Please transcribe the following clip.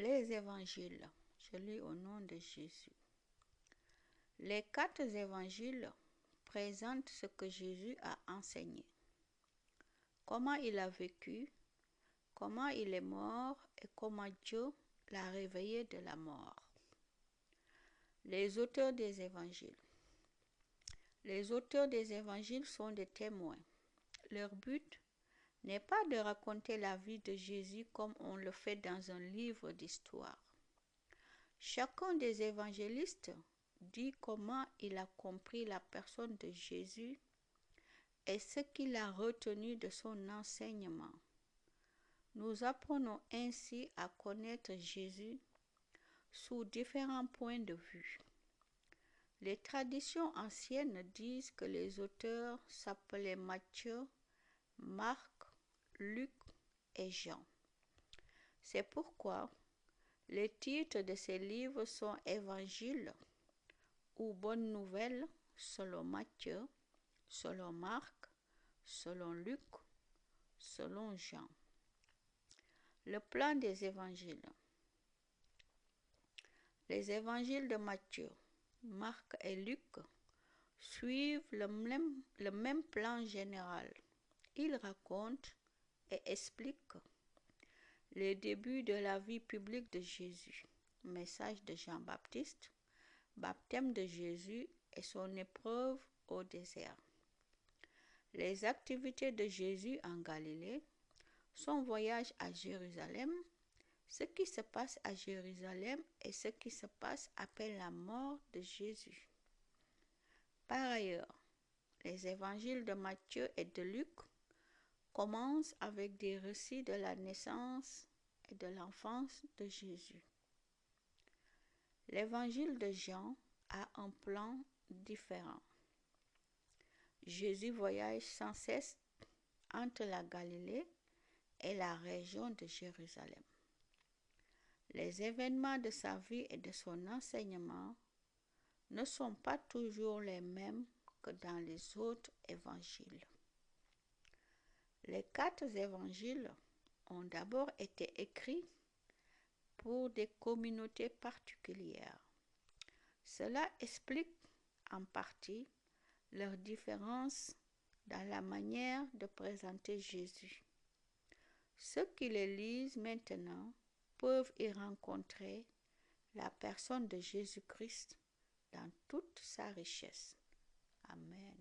Les évangiles. Je lis au nom de Jésus. Les 4 évangiles présentent ce que Jésus a enseigné, comment il a vécu, comment il est mort et comment Dieu l'a réveillé de la mort. Les auteurs des évangiles. Les auteurs des évangiles sont des témoins. Leur but n'est pas de raconter la vie de Jésus comme on le fait dans un livre d'histoire. Chacun des évangélistes dit comment il a compris la personne de Jésus et ce qu'il a retenu de son enseignement. Nous apprenons ainsi à connaître Jésus sous différents points de vue. Les traditions anciennes disent que les auteurs s'appelaient Matthieu, Marc, Luc et Jean. C'est pourquoi les titres de ces livres sont Évangiles ou Bonnes Nouvelles selon Matthieu, selon Marc, selon Luc, selon Jean. Le plan des évangiles. Les évangiles de Matthieu, Marc et Luc suivent le même plan général. Ils racontent et expliquent les débuts de la vie publique de Jésus, message de Jean-Baptiste, baptême de Jésus et son épreuve au désert. Les activités de Jésus en Galilée, son voyage à Jérusalem, ce qui se passe à Jérusalem et ce qui se passe après la mort de Jésus. Par ailleurs, les évangiles de Matthieu et de Luc commencent avec des récits de la naissance et de l'enfance de Jésus. L'évangile de Jean a un plan différent. Jésus voyage sans cesse entre la Galilée et la région de Jérusalem. Les événements de sa vie et de son enseignement ne sont pas toujours les mêmes que dans les autres évangiles. Les 4 évangiles ont d'abord été écrits pour des communautés particulières. Cela explique en partie leurs différences dans la manière de présenter Jésus. Ceux qui les lisent maintenant peuvent y rencontrer la personne de Jésus-Christ dans toute sa richesse. Amen.